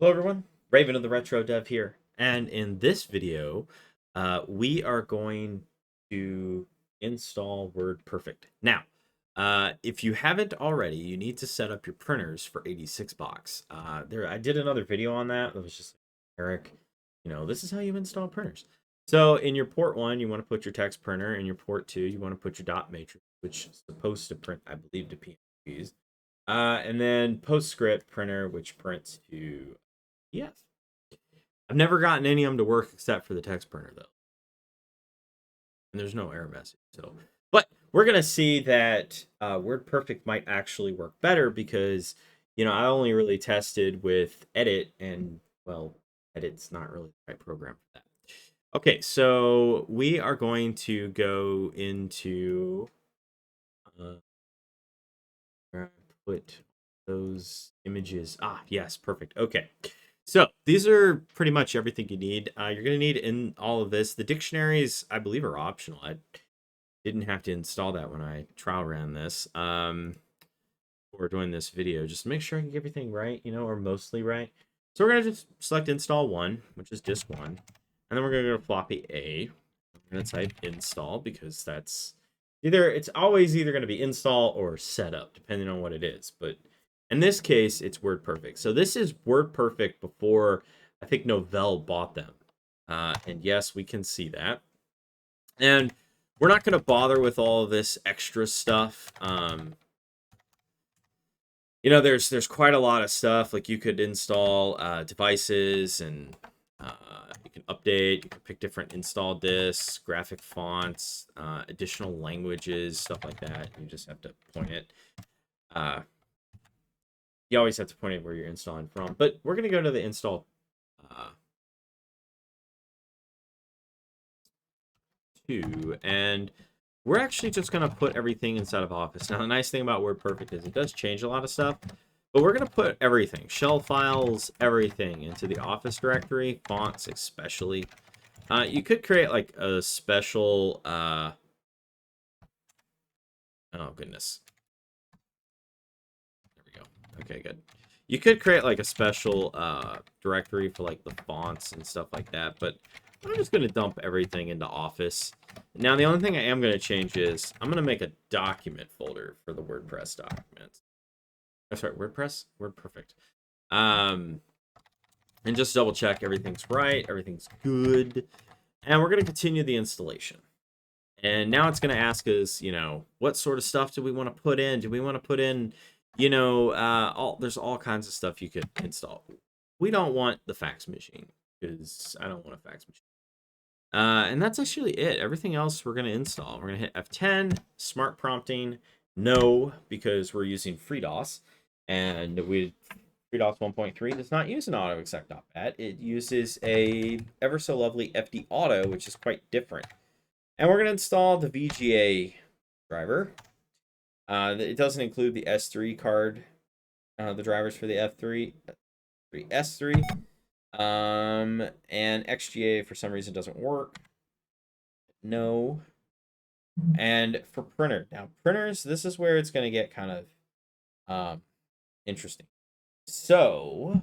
Hello everyone, Raven of TheRetroDev here, and in this video, we are going to install WordPerfect. Now, if you haven't already, you need to set up your printers for 86 box. I did another video on that. It was just Eric, this is how you install printers. So in your port 1, you want to put your text printer. In your port 2, you want to put your dot matrix, which is supposed to print, I believe, to PNGs. And then PostScript printer, which prints to yes. I've never gotten any of them to work except for the text printer, though. And there's no error message. So, but we're going to see that WordPerfect might actually work better because, I only really tested with Edit, and, well, Edit's not really the right program for that. Okay, so we are going to go into put those images. Yes, perfect. Okay. So these are pretty much everything you need. You're going to need in all of this. The dictionaries, I believe, are optional. I didn't have to install that when I trial ran this before doing this video. Just to make sure I can get everything right, or mostly right. So we're going to just select install 1, which is disk 1. And then we're going to go to floppy A. I'm going to type install because it's always either going to be install or setup, depending on what it is. But in this case, it's WordPerfect. So this is WordPerfect before I think Novell bought them. And yes, we can see that. And we're not going to bother with all of this extra stuff. There's quite a lot of stuff. Like you could install devices and you can update. You can pick different install disks, graphic fonts, additional languages, stuff like that. You just have to point it. You always have to point it where you're installing from. But we're going to go to the install 2, and we're actually just going to put everything inside of Office. Now, the nice thing about WordPerfect is it does change a lot of stuff, but we're going to put everything, shell files, everything into the Office directory, fonts especially. You could create like a special, oh goodness. There we go. Okay, good. You could create like a special directory for like the fonts and stuff like that, but I'm just going to dump everything into Office. Now, the only thing I am going to change is I'm going to make a document folder for the WordPress documents. Oh, sorry, WordPerfect. And just double check everything's right, everything's good. And we're going to continue the installation. And now it's going to ask us, what sort of stuff do we want to put in? Do we want to put in, there's all kinds of stuff you could install. We don't want the fax machine because I don't want a fax machine. And that's actually it. Everything else we're going to install. We're going to hit F10, smart prompting, no, because we're using FreeDOS. And FreeDOS 1.3 does not use an autoexec.bat. It uses a ever so lovely FD Auto, which is quite different. And we're going to install the VGA driver. It doesn't include the S3 card, the drivers for the F3, S3. And XGA for some reason doesn't work. No. And for printer. Now, printers, this is where it's going to get kind of interesting. So,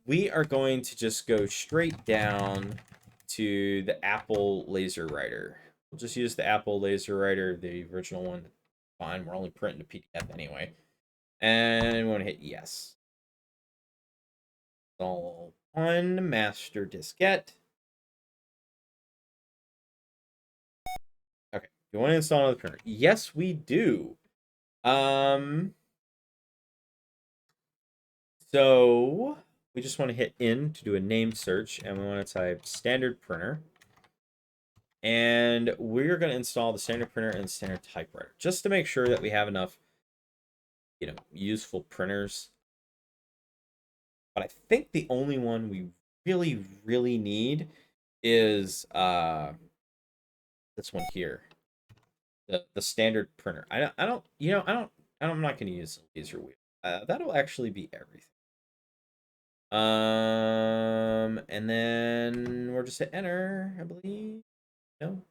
we are going to just go straight down to the Apple Laser Writer. We'll just use the Apple Laser Writer, the original one. Fine, we're only printing a PDF anyway. And we want to hit yes. Install on master diskette. Okay, you want to install another printer? Yes, we do. So we just want to hit in to do a name search, and we want to type standard printer. And we're going to install the standard printer and standard typewriter just to make sure that we have enough, useful printers. But I think the only one we really, really need is this one here, the standard printer. I'm not going to use the laser wheel. That'll actually be everything. And then we're just hit enter, I believe. No.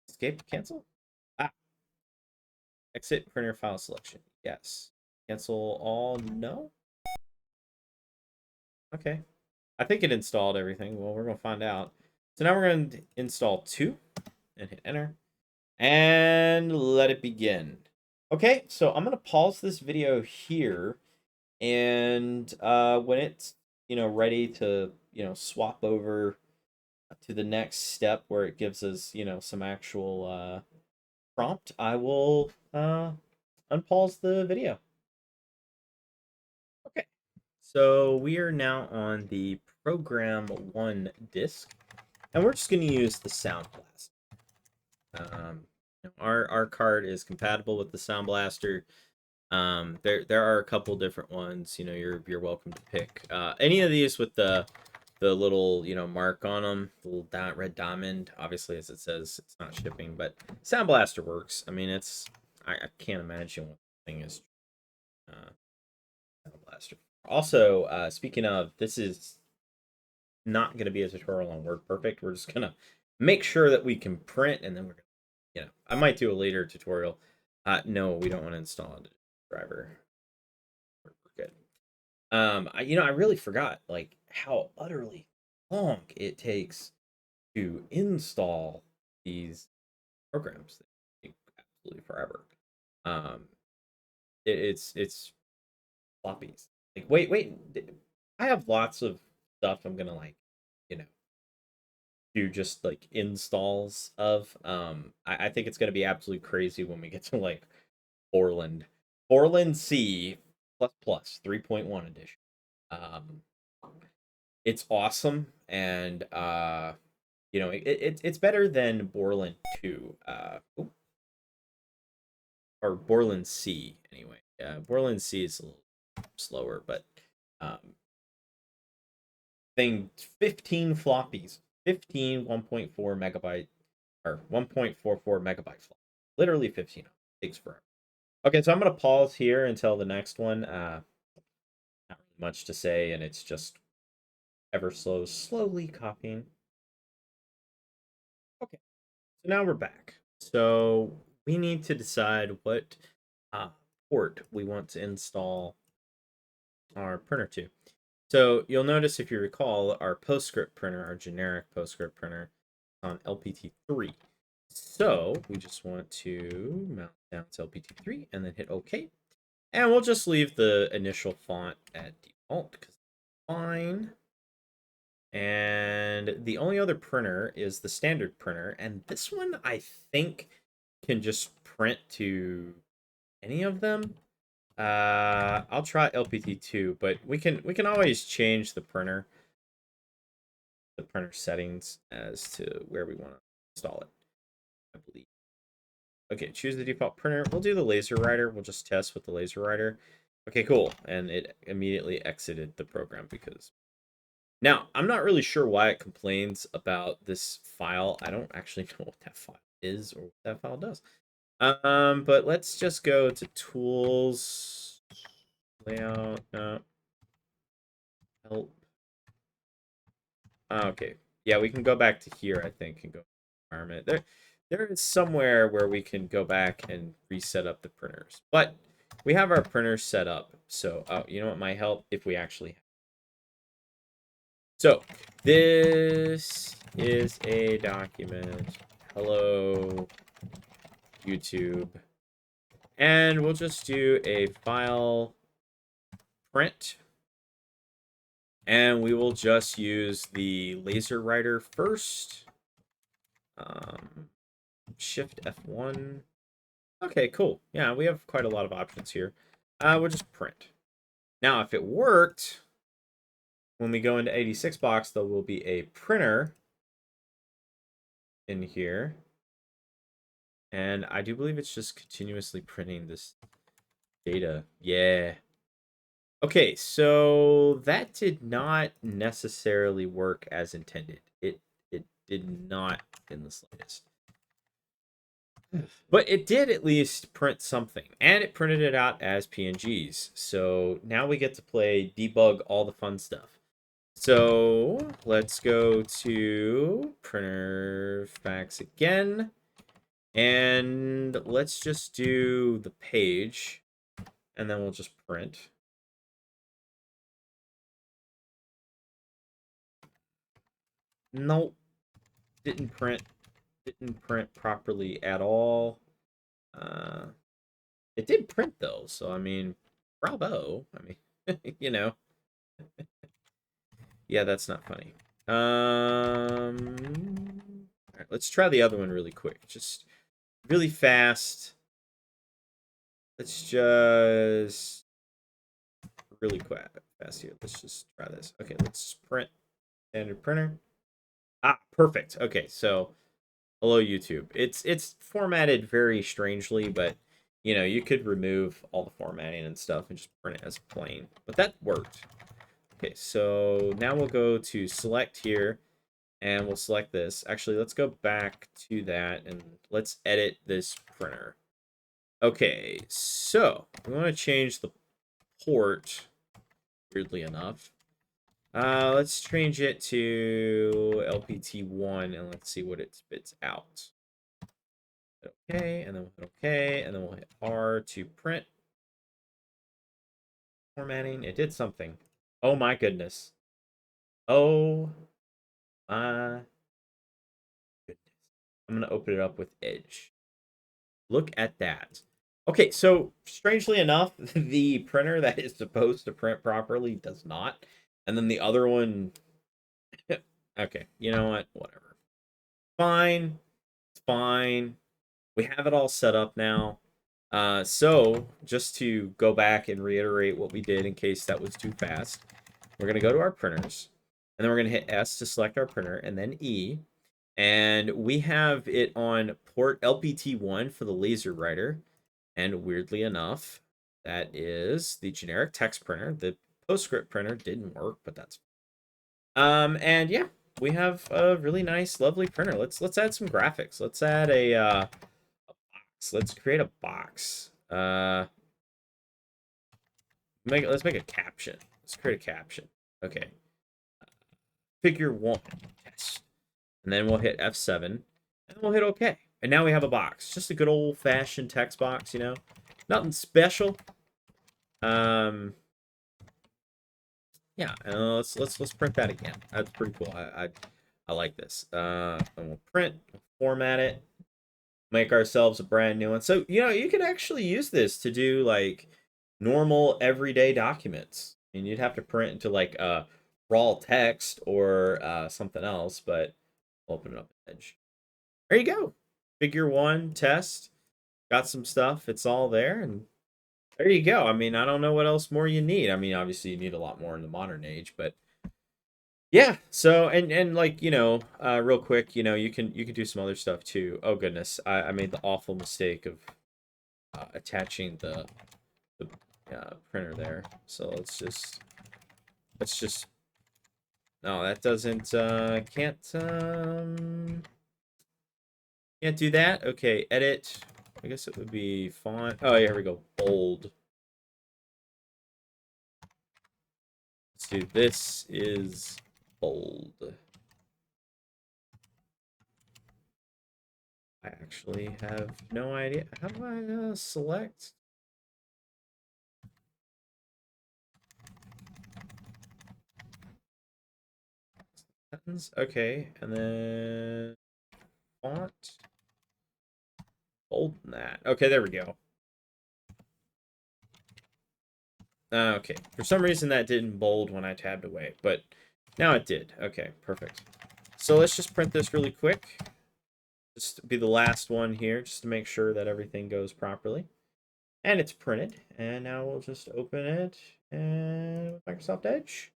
Escape, cancel. Exit printer file selection. Yes. Cancel all. No. Okay. I think it installed everything. Well, we're going to find out. So now we're going to install 2 and hit enter and let it begin. Okay, so I'm going to pause this video here, and when it's, ready to, swap over to the next step where it gives us, some actual prompt, I will unpause the video. Okay, so we are now on the program 1 disk, and we're just going to use the Sound Blast. Our card is compatible with the Sound Blaster. There are a couple different ones. You're welcome to pick any of these with the little mark on them, the little red diamond. Obviously, as it says, it's not shipping, but Sound Blaster works. I mean, I can't imagine what the thing is. Sound Blaster. Also, speaking of, this is not going to be a tutorial on WordPerfect. We're just gonna make sure that we can print, and then we're gonna, I might do a later tutorial. No, we don't want to install a driver. We're good. I really forgot like how utterly long it takes to install these programs. They take absolutely forever. Um, it's floppies. Like wait, I have lots of stuff I'm gonna you know do just like installs of. I think it's gonna be absolutely crazy when we get to like Borland C plus 3.1 edition. Um, it's awesome, and it's better than Borland 2, or Borland C anyway. Yeah, Borland C is a little slower, but um, thing 15 floppies, 15 1.4 megabyte or 1.44 megabyte flop. Literally 15. Takes forever. Okay, so I'm gonna pause here until the next one. Not really much to say, and it's just ever slowly copying. Okay, so now we're back. So we need to decide what port we want to install our printer to. So you'll notice, if you recall, our PostScript printer, our generic PostScript printer, on LPT3. So we just want to mount down to LPT3 and then hit OK. And we'll just leave the initial font at default because it's fine. And the only other printer is the standard printer, and this one I think can just print to any of them. I'll try LPT2, but we can always change the printer settings as to where we want to install it, I believe. Okay, choose the default printer. We'll do the laser writer. We'll just test with the laser writer. Okay, cool. And it immediately exited the program because... Now, I'm not really sure why it complains about this file. I don't actually know what that file is or what that file does. But let's just go to Tools, Layout, Help. Okay, yeah, we can go back to here, I think, and go environment. There is somewhere where we can go back and reset up the printers. But we have our printers set up. So, you know what might help? If we actually... So, this is a document. Hello, YouTube. And we'll just do a file print. And we will just use the laser writer first. Shift F1. Okay, cool. Yeah, we have quite a lot of options here. We'll just print. Now, if it worked, when we go into 86box, there will be a printer in here. And I do believe it's just continuously printing this data. Yeah. Okay, so that did not necessarily work as intended. It did not in the slightest. But it did at least print something, and it printed it out as PNGs. So now we get to play debug all the fun stuff. So let's go to printer facts again. And let's just do the page, and then we'll just print. Nope, didn't print properly at all. It did print though, so I mean, bravo. I mean, you know, yeah, that's not funny. All right, let's try the other one really quick, just really fast. Let's just really quick, fast here. Let's just try this. Okay, let's print standard printer. Ah, perfect. Okay, so hello YouTube. It's formatted very strangely, but you know, you could remove all the formatting and stuff and just print it as plain. But that worked. Okay, so now we'll go to select here and we'll select this. Actually, let's go back to that and let's edit this printer. Okay, so we want to change the port, weirdly enough. Let's change it to LPT1 and let's see what it spits out. Okay, and then we'll hit OK, and then we'll hit R to print. Formatting, it did something. Oh my goodness. Oh my goodness. I'm going to open it up with Edge. Look at that. Okay, so strangely enough, the printer that is supposed to print properly does not. And then the other one, okay, you know what? Whatever. Fine. It's fine. We have it all set up now. So just to go back and reiterate what we did in case that was too fast, we're going to go to our printers, and then we're going to hit S to select our printer, and then E. And we have it on port LPT1 for the laser writer. And weirdly enough, that is the generic text printer. The PostScript printer didn't work, but that's and yeah, we have a really nice, lovely printer. Let's add some graphics. Let's add a box. Let's create a box. Let's make a caption. Let's create a caption. Okay. Figure 1. Yes. And then we'll hit F7. And then we'll hit OK. And now we have a box. Just a good old-fashioned text box, you know? Nothing special. Yeah, let's print that again. That's pretty cool. I like this. And we'll print, format it, make ourselves a brand new one. So, you know, you could actually use this to do like normal everyday documents. And you'd have to print into like raw text or something else, but open it up in Edge. There you go. Figure 1 test. Got some stuff. It's all there, and there you go. I mean, I don't know what else more you need. I mean, obviously you need a lot more in the modern age, but yeah. So and like, you know, real quick, you know, you can do some other stuff too. Oh goodness, I made the awful mistake of attaching the printer there. So let's just no, that doesn't can't do that. Okay, edit. I guess it would be font. Oh, yeah, here we go. Bold. Let's do this is bold. I actually have no idea. How do I select? Buttons. Okay, and then font. Bold that. Okay, there we go. Okay, for some reason that didn't bold when I tabbed away, but now it did. Okay, perfect. So let's just print this really quick. Just be the last one here, just to make sure that everything goes properly. And it's printed. And now we'll just open it and Microsoft Edge.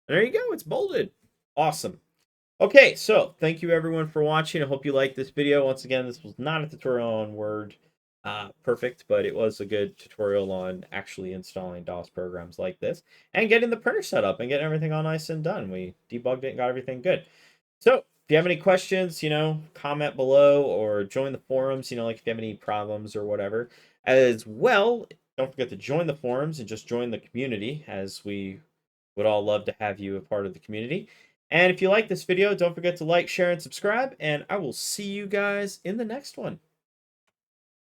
And there you go, it's bolded. Awesome. Okay, so thank you everyone for watching. I hope you liked this video. Once again, this was not a tutorial on Word Perfect, but it was a good tutorial on actually installing DOS programs like this and getting the printer set up and getting everything all nice and done. We debugged it and got everything good. So if you have any questions, you know, comment below or join the forums, you know, like if you have any problems or whatever. As well, don't forget to join the forums and just join the community, as we would all love to have you a part of the community. And if you like this video, don't forget to like, share, and subscribe, and I will see you guys in the next one.